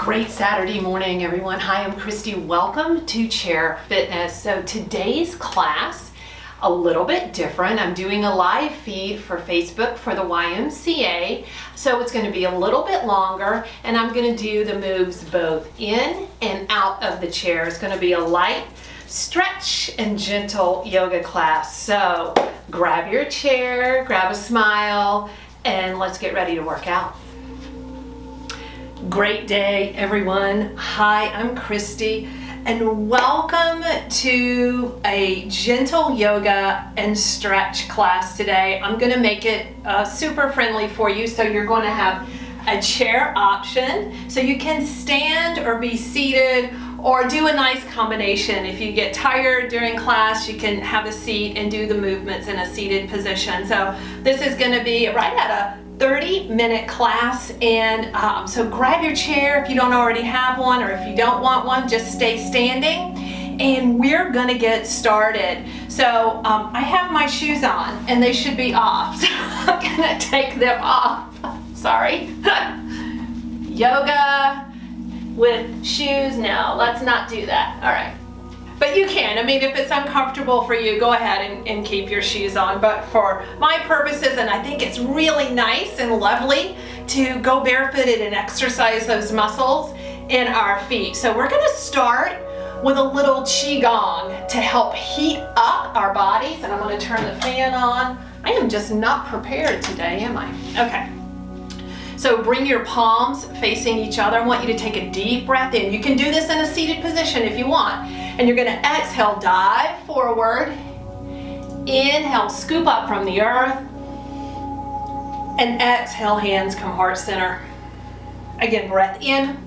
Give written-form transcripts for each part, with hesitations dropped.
Great Saturday morning, everyone. Hi, I'm Christy. Welcome to Chair Fitness. So today's class, a little bit different. I'm doing a live feed for Facebook for the YMCA. So it's going to be a little bit longer, and I'm going to do the moves both in and out of the chair. It's going to be a light stretch and gentle yoga class. So grab your chair, grab a smile, and let's get ready to work out. Great day, everyone. Hi, I'm Christy, and welcome to a gentle yoga and stretch class today. I'm going to make it super friendly for you, so you're going to have a chair option, so you can stand or be seated or do a nice combination. If you get tired during class, you can have a seat and do the movements in a seated position. So this is going to be right at a 30-minute class, and so grab your chair if you don't already have one, or if you don't want one, just stay standing and we're gonna get started. So I have my shoes on and they should be off, so I'm gonna take them off. Sorry. Yoga with shoes, no, let's not do that. All right. But you can. I mean, if it's uncomfortable for you, go ahead and keep your shoes on. But for my purposes, and I think it's really nice and lovely to go barefooted and exercise those muscles in our feet. So we're gonna start with a little Qigong to help heat up our bodies. And I'm gonna turn the fan on. I am just not prepared today, am I? Okay. So bring your palms facing each other. I want you to take a deep breath in. You can do this in a seated position if you want. And you're gonna exhale, dive forward. Inhale, scoop up from the earth. And exhale, hands come heart center. Again, breath in,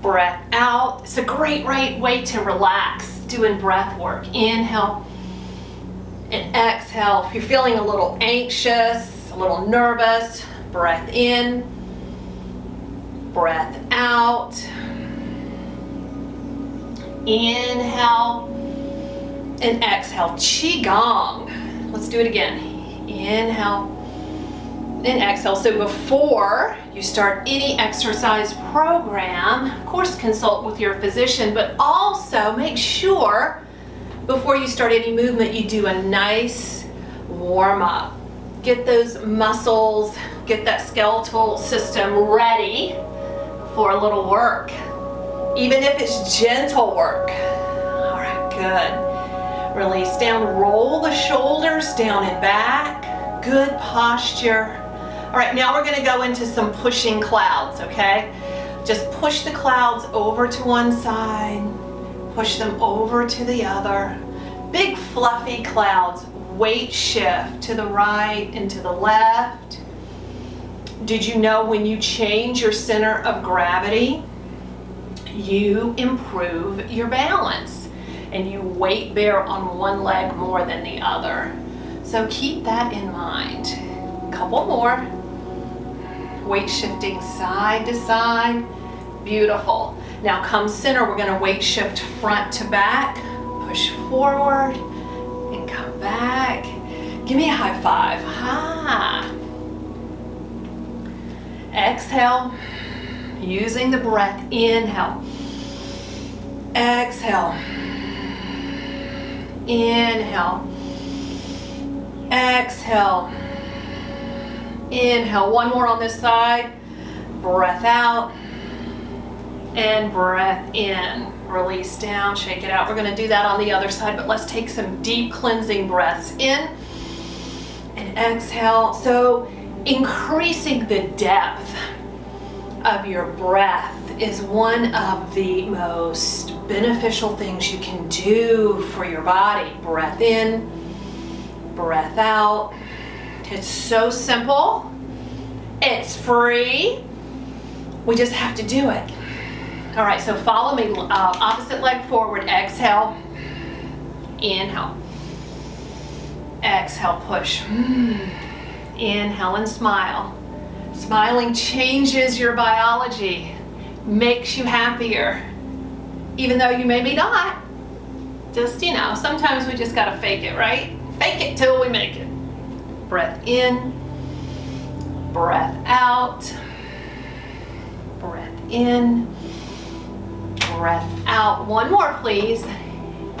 breath out. It's a great way to relax doing breath work. Inhale and exhale. If you're feeling a little anxious, a little nervous, breath in, breath out. Inhale and exhale. Qigong. Let's do it again. Inhale and exhale. So before you start any exercise program, of course consult with your physician, but also make sure before you start any movement you do a nice warm up. Get those muscles, get that skeletal system ready for a little work. Even if it's gentle work. All right, good. Release down, roll the shoulders down and back. Good posture. All right, now we're gonna go into some pushing clouds, okay? Just push the clouds over to one side, push them over to the other. Big fluffy clouds, weight shift to the right and to the left. Did you know when you change your center of gravity, you improve your balance and you weight bear on one leg more than the other. So keep that in mind. Couple more. Weight shifting side to side. Beautiful. Now come center, we're gonna weight shift front to back. Push forward and come back. Give me a high five. Ha. Exhale. Using the breath, inhale, exhale, inhale, exhale, inhale. One more on this side. Breath out and breath in. Release down, shake it out. We're gonna do that on the other side, but let's take some deep cleansing breaths in and exhale. So increasing the depth of your breath is one of the most beneficial things you can do for your body. Breath in, breath out. It's so simple. It's free. We just have to do it. All right, so follow me. Opposite leg forward. Exhale. Inhale. Exhale, push. Inhale and smile. Smiling changes your biology, makes you happier, even though you maybe not. Just, sometimes we just gotta fake it, right? Fake it till we make it. Breath in, breath out. Breath in, breath out. One more, please.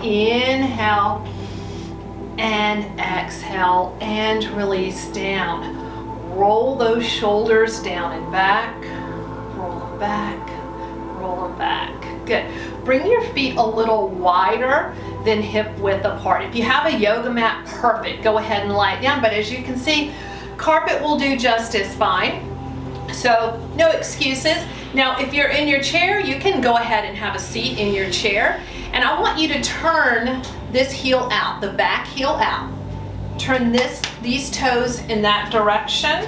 Inhale and exhale and release down. Roll those shoulders down and back. Roll them back, roll them back. Good. Bring your feet a little wider than hip width apart. If you have a yoga mat, perfect. Go ahead and lie it down, but as you can see, carpet will do just as fine. So no excuses. Now, if you're in your chair, you can go ahead and have a seat in your chair. And I want you to turn this heel out, the back heel out. Turn these toes in that direction.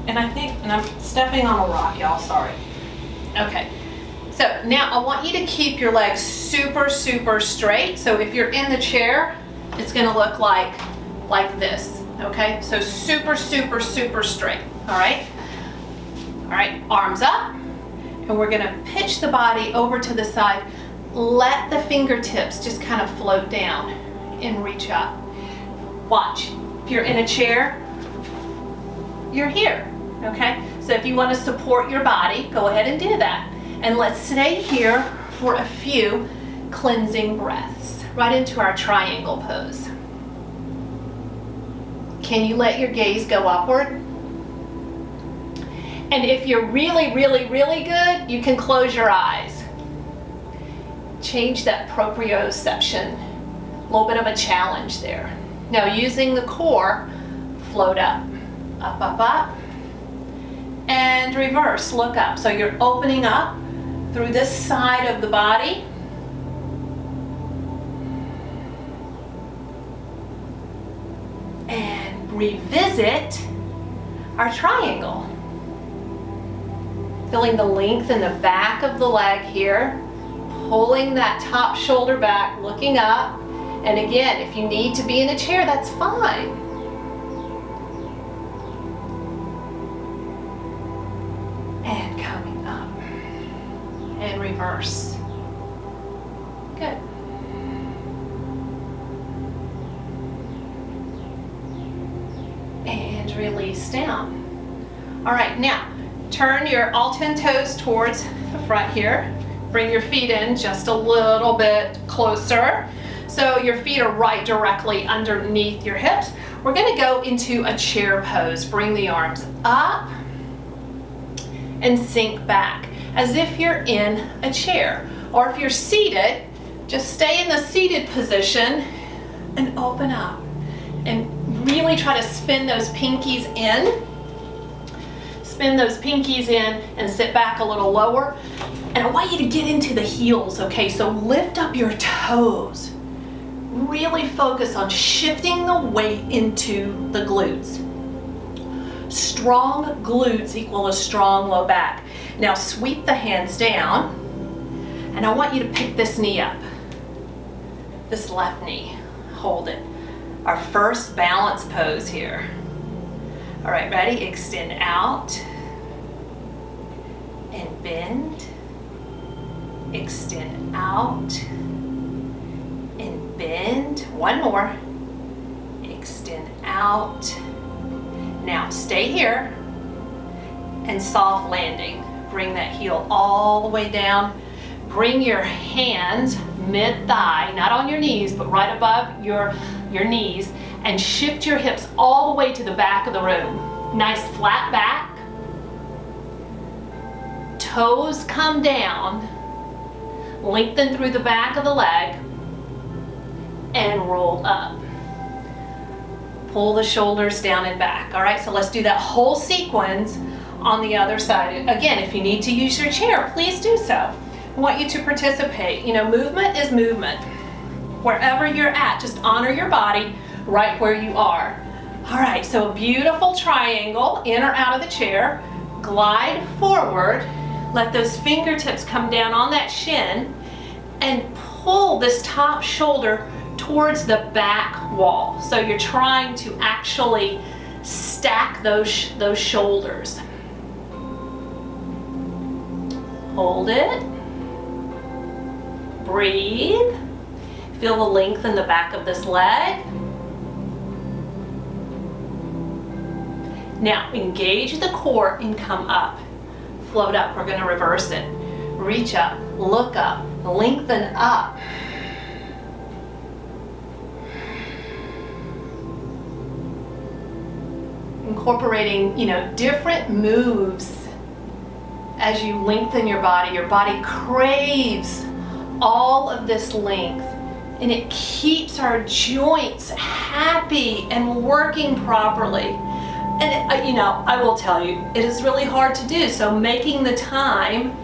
And I'm stepping on a rock, y'all, sorry. Okay, so now I want you to keep your legs super, super straight. So if you're in the chair, it's gonna look like this, okay? So super, super, super straight, all right? All right, arms up, and we're gonna pitch the body over to the side. Let the fingertips just kind of float down and reach up. Watch, if you're in a chair, you're here, okay? So if you want to support your body, go ahead and do that. And let's stay here for a few cleansing breaths, right into our triangle pose. Can you let your gaze go upward? And if you're really, really, really good, you can close your eyes. Change that proprioception. A little bit of a challenge there. Now using the core, float up, up, up, up, and reverse, look up. So you're opening up through this side of the body. And revisit our triangle. Feeling the length in the back of the leg here. Pulling that top shoulder back, looking up. And again, if you need to be in a chair, that's fine. And coming up. And reverse. Good. And release down. All right, now turn your all 10 toes towards the front here. Bring your feet in just a little bit closer. So your feet are right directly underneath your hips. We're gonna go into a chair pose. Bring the arms up and sink back as if you're in a chair. Or if you're seated, just stay in the seated position and open up. And really try to spin those pinkies in. Spin those pinkies in and sit back a little lower. And I want you to get into the heels, okay? So lift up your toes. Really focus on shifting the weight into the glutes. Strong glutes equal a strong low back. Now sweep the hands down, and I want you to pick this knee up. This left knee, hold it. Our first balance pose here. All right, ready? Extend out and bend. Extend out and bend. One more. Extend out. Now stay here and soft landing. Bring that heel all the way down. Bring your hands mid-thigh, not on your knees, but right above your knees, and shift your hips all the way to the back of the room. Nice flat back. Toes come down. Lengthen through the back of the leg and roll up. Pull the shoulders down and back. All right, so let's do that whole sequence on the other side. Again, if you need to use your chair, please do so. I want you to participate. You know, movement is movement. Wherever you're at, just honor your body right where you are. All right, so a beautiful triangle, in or out of the chair. Glide forward. Let those fingertips come down on that shin and pull this top shoulder towards the back wall. So you're trying to actually stack those shoulders. Hold it. Breathe. Feel the length in the back of this leg. Now engage the core and come up. float up. We're gonna reverse it. Reach up, look up, lengthen up. Incorporating, different moves as you lengthen your body. Your body craves all of this length, and it keeps our joints happy and working properly. And I will tell you, it is really hard to do. So making the time,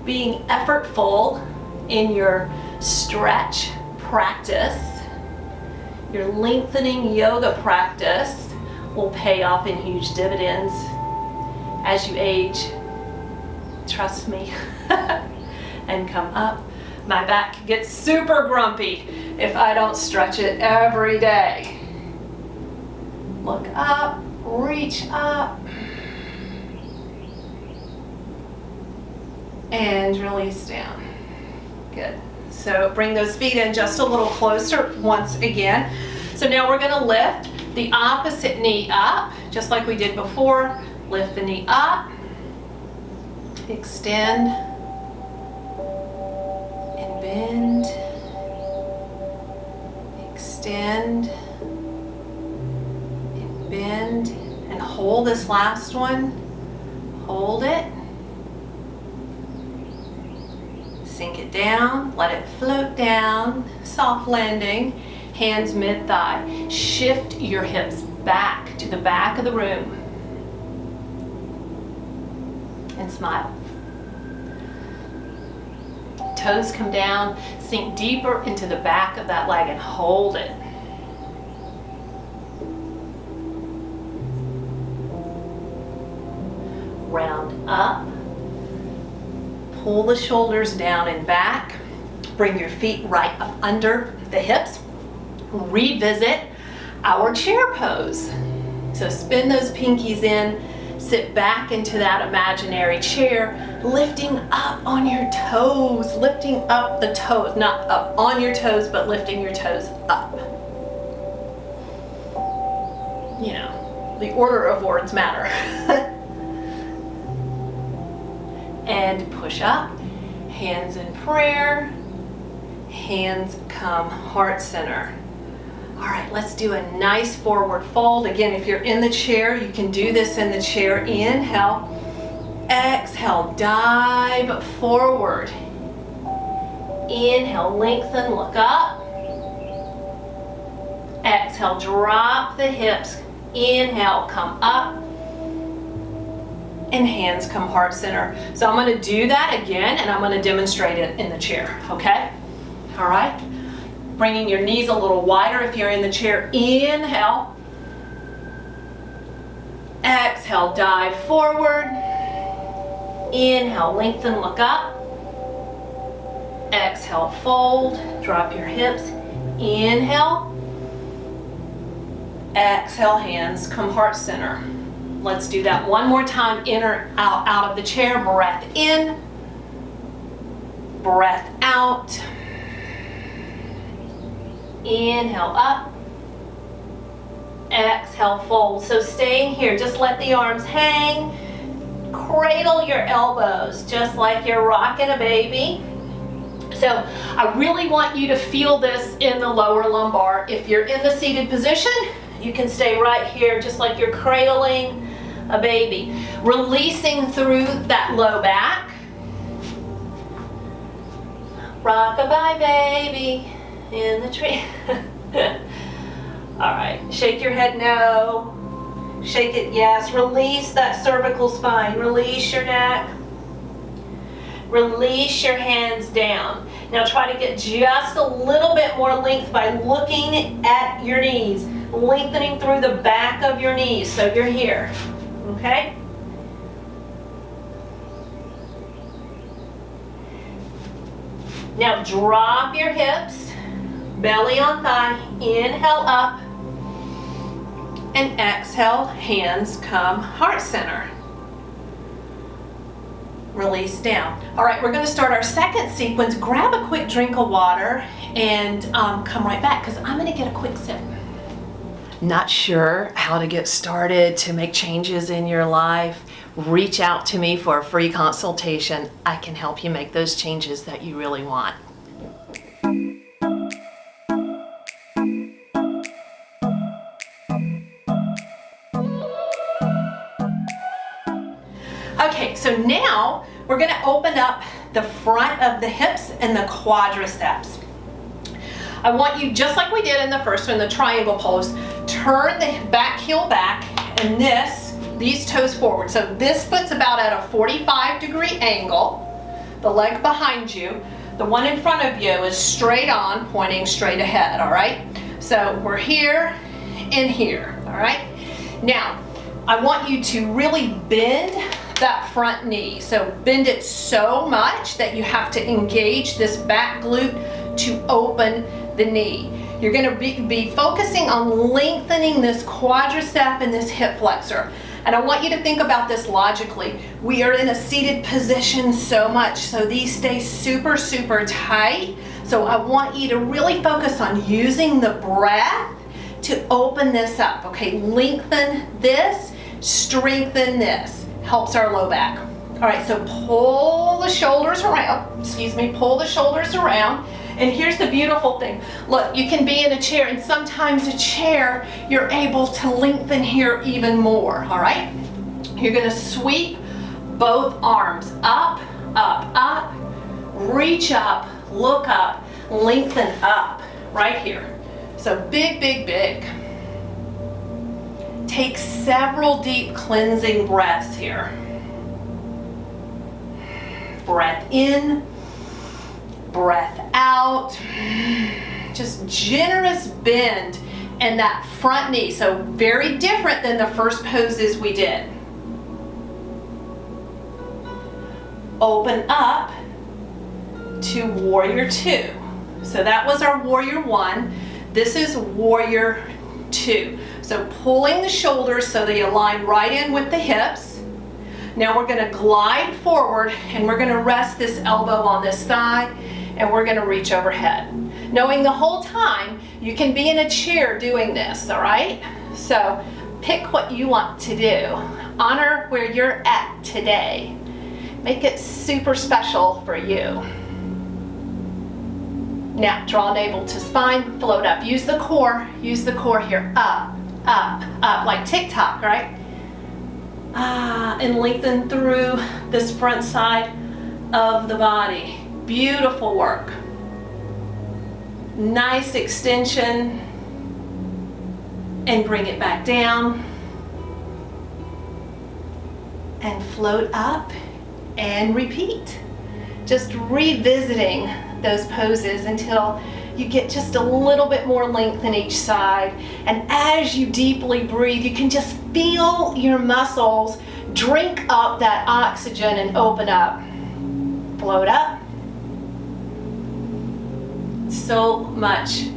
being effortful in your stretch practice, your lengthening yoga practice will pay off in huge dividends as you age. Trust me. And come up. My back gets super grumpy if I don't stretch it every day. Look up, reach up, and release down. Good. So bring those feet in just a little closer once again. So now we're going to lift the opposite knee up, just like we did before. Lift the knee up, extend, and bend, extend, and bend, and hold this last one. Hold it. Sink it down, let it float down, soft landing, hands mid-thigh. Shift your hips back to the back of the room. And smile. Toes come down, sink deeper into the back of that leg and hold it. Round up. Pull the shoulders down and back. Bring your feet right up under the hips. Revisit our chair pose. So spin those pinkies in, sit back into that imaginary chair, lifting up on your toes, lifting up the toes, not up on your toes, but lifting your toes up. The order of words matter. And push up, hands in prayer, hands come heart center. All right, let's do a nice forward fold. Again, if you're in the chair, you can do this in the chair. Inhale, exhale, dive forward. Inhale, lengthen, look up. Exhale, drop the hips. Inhale, come up. And hands come heart center. So I'm going to do that again, and I'm going to demonstrate it in the chair, okay? All right? Bringing your knees a little wider if you're in the chair. Inhale. Exhale, dive forward. Inhale, lengthen, look up. Exhale, fold, drop your hips. Inhale. Exhale, hands come heart center. Let's do that one more time. In or out of the chair. Breath in. Breath out. Inhale up. Exhale, fold. So staying here, just let the arms hang. Cradle your elbows, just like you're rocking a baby. So I really want you to feel this in the lower lumbar. If you're in the seated position, you can stay right here, just like you're cradling a baby. Releasing through that low back. Rock-a-bye baby in the tree. All right, shake your head no. Shake it yes. Release that cervical spine. Release your neck. Release your hands down. Now try to get just a little bit more length by looking at your knees. Lengthening through the back of your knees. So you're here. Okay? Now drop your hips, belly on thigh, inhale up, and exhale, hands come heart center. Release down. All right, we're going to start our second sequence. Grab a quick drink of water and come right back because I'm going to get a quick sip. not sure how to get started to make changes in your life, reach out to me for a free consultation. I can help you make those changes that you really want. Okay, so now we're going to open up the front of the hips and the quadriceps. I want you, just like we did in the first one, the triangle pose, turn the back heel back and these toes forward. So this foot's about at a 45-degree angle, the leg behind you. The one in front of you is straight on, pointing straight ahead, all right? So we're here and here, all right? Now, I want you to really bend that front knee. So bend it so much that you have to engage this back glute to open the knee. You're going to be focusing on lengthening this quadricep and this hip flexor. And I want you to think about this logically. We are in a seated position so much, so these stay super, super tight. So I want you to really focus on using the breath to open this up, okay? Lengthen this, strengthen this. Helps our low back. All right, so pull the shoulders around, pull the shoulders around. And here's the beautiful thing. Look, you can be in a chair, and sometimes a chair, you're able to lengthen here even more, all right? You're gonna sweep both arms up, up, up, reach up, look up, lengthen up, right here. So big, big, big. Take several deep cleansing breaths here. Breath in, breath out. Just generous bend in that front knee. So very different than the first poses we did. Open up to warrior two. So that was our warrior one. This is warrior two. So pulling the shoulders so they align right in with the hips. Now we're going to glide forward and we're going to rest this elbow on this side and we're going to reach overhead. Knowing the whole time you can be in a chair doing this, all right? So pick what you want to do. Honor where you're at today. Make it super special for you. Now draw navel to spine, float up. Use the core here. Up, up, up, like TikTok, right? And lengthen through this front side of the body. Beautiful work. Nice extension. And bring it back down. And float up and repeat. Just revisiting those poses until you get just a little bit more length in each side. And as you deeply breathe, you can just feel your muscles drink up that oxygen and open up. Float up. So much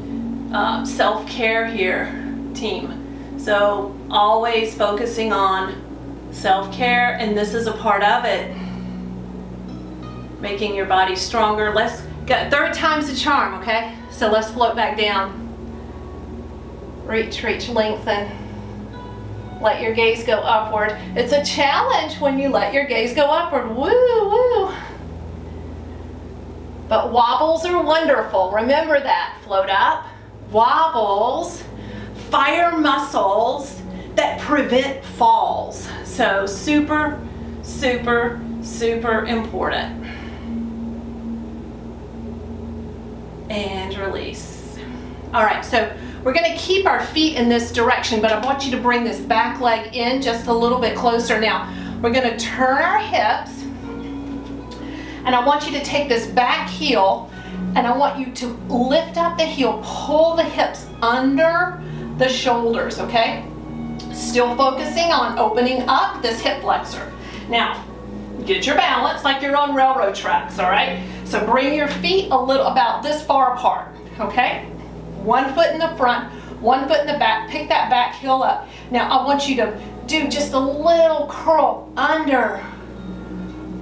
self-care here, team. So always focusing on self-care, and this is a part of it. Making your body stronger. Let's go, third time's the charm, okay? So let's float back down. Reach, reach, lengthen. Let your gaze go upward. It's a challenge when you let your gaze go upward. Woo, woo. But wobbles are wonderful. Remember that. Float up. Wobbles fire muscles that prevent falls. So super, super, super important. And release. All right, so we're going to keep our feet in this direction, but I want you to bring this back leg in just a little bit closer. Now, we're going to turn our hips, and I want you to take this back heel, and I want you to lift up the heel, pull the hips under the shoulders, okay? Still focusing on opening up this hip flexor. Now, get your balance like you're on railroad tracks, all right? So bring your feet a little, about this far apart, okay? One foot in the front, one foot in the back. Pick that back heel up. Now I want you to do just a little curl under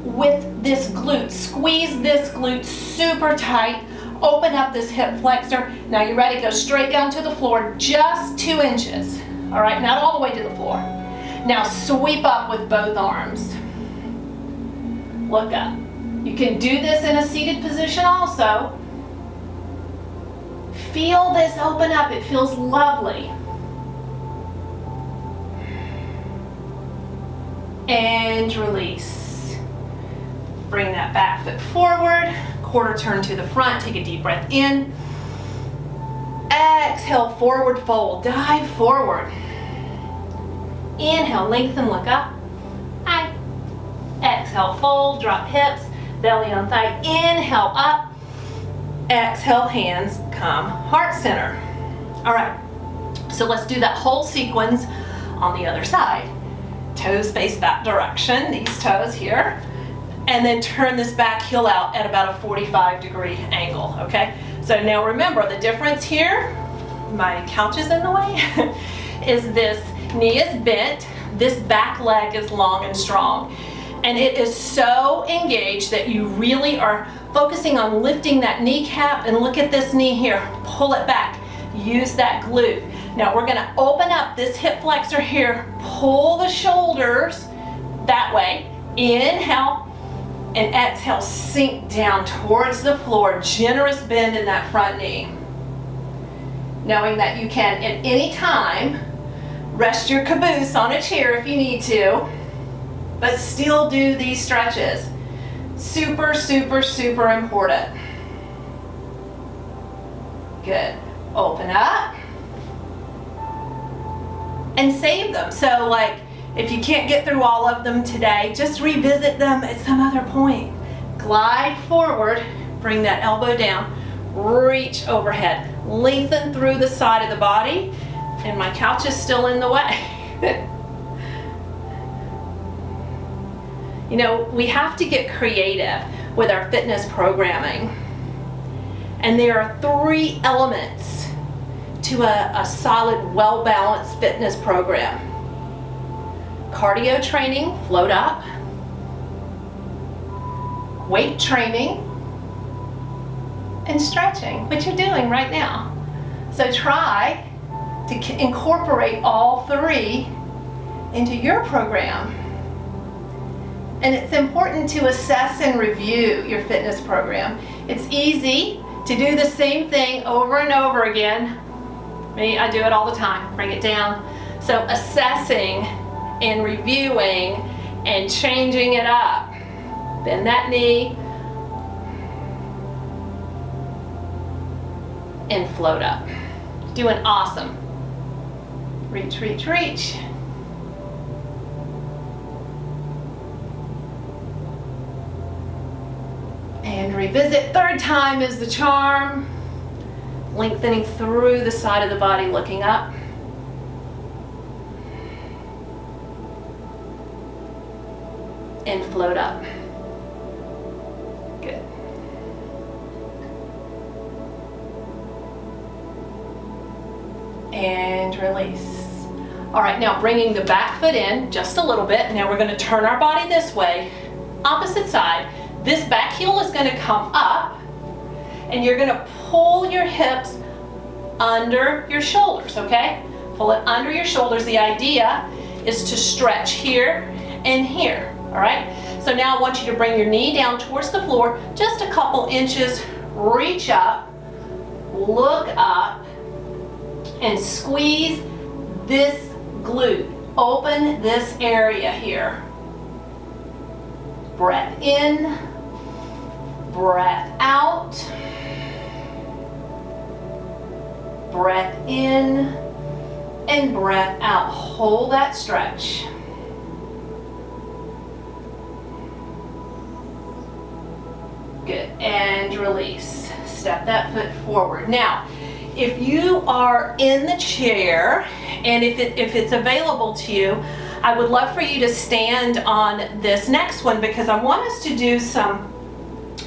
with this glute. Squeeze this glute super tight. Open up this hip flexor. Now you ready? Go straight down to the floor, just 2 inches. All right, not all the way to the floor. Now sweep up with both arms. Look up. You can do this in a seated position also. Feel this open up. It feels lovely. And release. Bring that back foot forward. Quarter turn to the front. Take a deep breath in. Exhale, forward fold. Dive forward. Inhale, lengthen, look up. Hi. Exhale, fold, drop hips, belly on thigh. Inhale, up. Exhale, hands come heart center. All right, so let's do that whole sequence on the other side. Toes face that direction, these toes here. And then turn this back heel out at about a 45-degree angle, okay? So now remember, the difference here, my couch is in the way, is this knee is bent, this back leg is long and strong. And it is so engaged that you really are focusing on lifting that kneecap, and look at this knee here, pull it back, use that glute. Now we're gonna open up this hip flexor here, pull the shoulders that way, inhale, and exhale, sink down towards the floor, generous bend in that front knee. Knowing that you can at any time rest your caboose on a chair if you need to, but still do these stretches. Super, super, super important. Good. Open up and save them. So like, if you can't get through all of them today, just revisit them at some other point. Glide forward, bring that elbow down, reach overhead, lengthen through the side of the body, and my couch is still in the way. You know, we have to get creative with our fitness programming. And there are 3 elements to a solid, well-balanced fitness program. Cardio training, float up. Weight training. And stretching, which you're doing right now. So try to incorporate all 3 into your program. And it's important to assess and review your fitness program. It's easy to do the same thing over and over again. Me, I do it all the time. Bring it down. So assessing and reviewing and changing it up. Bend that knee and float up. Doing awesome. Reach, reach, reach. And revisit. 3rd time is the charm. Lengthening through the side of the body, looking up. And float up. Good. And release. All right, now bringing the back foot in just a little bit. Now we're going to turn our body this way, opposite side. This back heel is going to come up, and you're going to pull your hips under your shoulders, okay? Pull it under your shoulders. The idea is to stretch here and here, all right? So now I want you to bring your knee down towards the floor, just a couple inches, reach up, look up, and squeeze this glute. Open this area here. Breath in, breath out, breath in, and breath out. Hold that stretch. Good, and release. Step that foot forward. Now, if you are in the chair, and if it's available to you, I would love for you to stand on this next one, because I want us to do some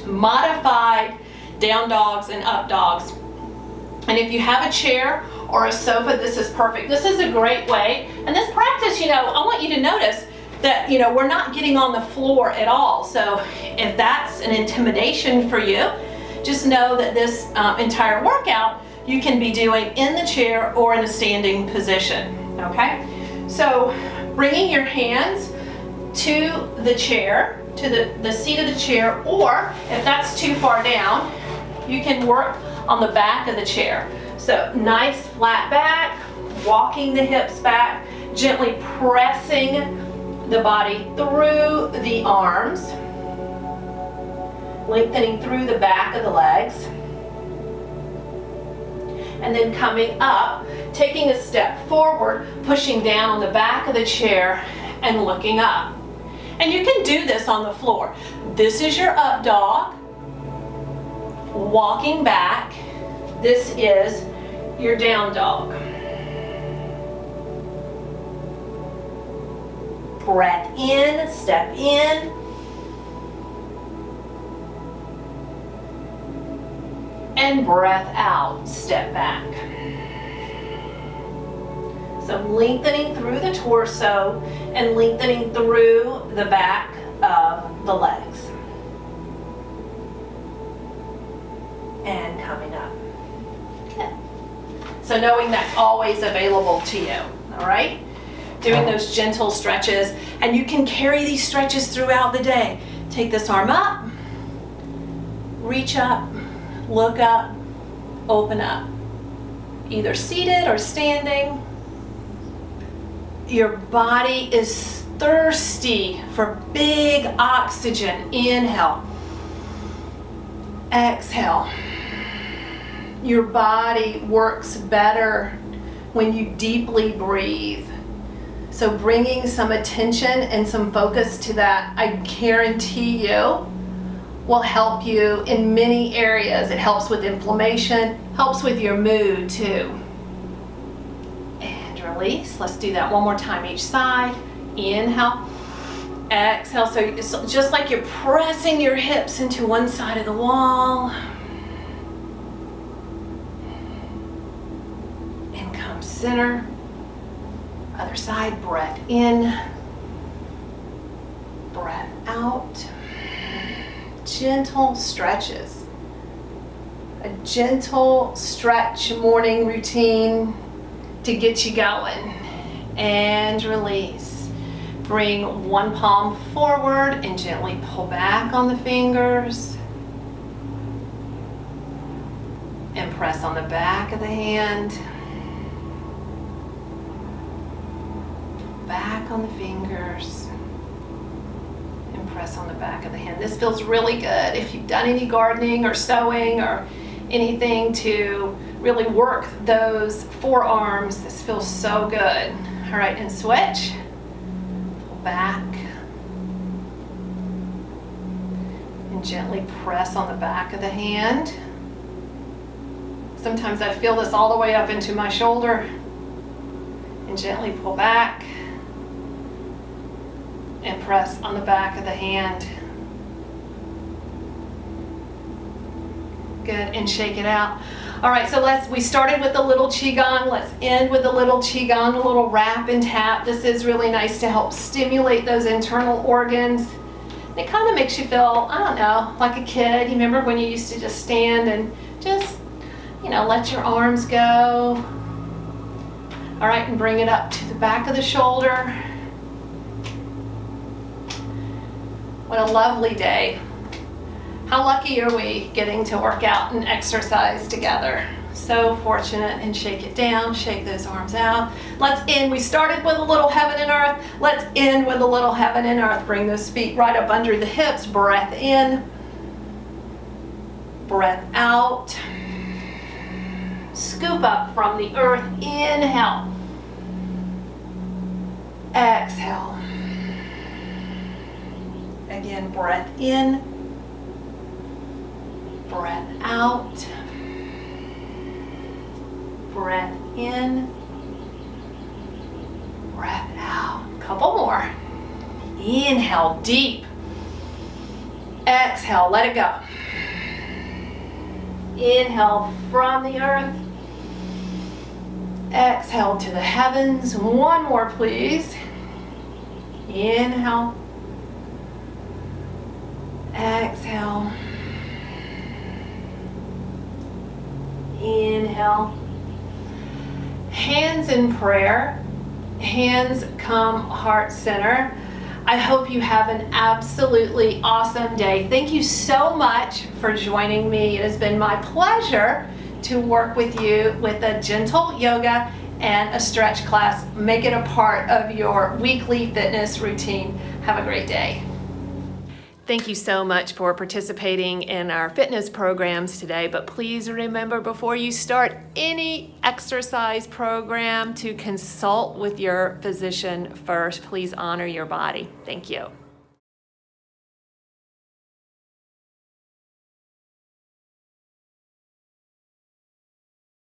modified down dogs and up dogs. And if you have a chair or a sofa, this is perfect. This is a great way. And this practice, you know, I want you to notice that, you know, we're not getting on the floor at all. So if that's an intimidation for you, just know that this entire workout you can be doing in the chair or in a standing position, okay? So bringing your hands to the chair, to the seat of the chair, or if that's too far down, you can work on the back of the chair. So nice flat back, walking the hips back, gently pressing the body through the arms, lengthening through the back of the legs, and then coming up, taking a step forward, pushing down on the back of the chair and looking up. And you can do this on the floor. This is your up dog, walking back. This is your down dog. Breath in, step in. And breath out, step back. So lengthening through the torso and lengthening through the back of the legs. And coming up. Good. So knowing that's always available to you, all right? Doing those gentle stretches, and you can carry these stretches throughout the day. Take this arm up, reach up, look up, open up. Either seated or standing. Your body is thirsty for big oxygen. Inhale. Exhale. Your body works better when you deeply breathe. So bringing some attention and some focus to that, I guarantee you, will help you in many areas. It helps with inflammation, helps with your mood too. And release. Let's do that one more time each side. Inhale, exhale. So it's just like you're pressing your hips into one side of the wall. And come center. Other side, breath in, breath out. Gentle stretches. A gentle stretch morning routine to get you going. And release. Bring one palm forward and gently pull back on the fingers. And press on the back of the hand. Back on the fingers and press on the back of the hand. This feels really good if you've done any gardening or sewing or anything to really work those forearms. This feels so good. All right, and switch. Pull back and gently press on the back of the hand. Sometimes I feel this all the way up into my shoulder. And gently pull back and press on the back of the hand. Good, and shake it out. All right, so we started with the little Qigong. Let's end with the little Qigong, a little wrap and tap. This is really nice to help stimulate those internal organs. It kind of makes you feel, I don't know, like a kid. You remember when you used to just stand and just, let your arms go. All right, and bring it up to the back of the shoulder. What a lovely day. How lucky are we getting to work out and exercise together? So fortunate. And shake it down, shake those arms out. Let's end. We started with a little heaven and earth. Let's end with a little heaven and earth. Bring those feet right up under the hips. Breath in. Breath out. Scoop up from the earth. Inhale. Exhale. Again, breath in. Breath out. Breath in. Breath out. Couple more. Inhale deep. Exhale, let it go. Inhale from the earth. Exhale to the heavens. One more, please. Inhale. Exhale. Inhale. Hands in prayer. Hands come heart center. I hope you have an absolutely awesome day. Thank you so much for joining me. It has been my pleasure to work with you with a gentle yoga and a stretch class. Make it a part of your weekly fitness routine. Have a great day. Thank you so much for participating in our fitness programs today, but please remember before you start any exercise program to consult with your physician first. Please honor your body. Thank you.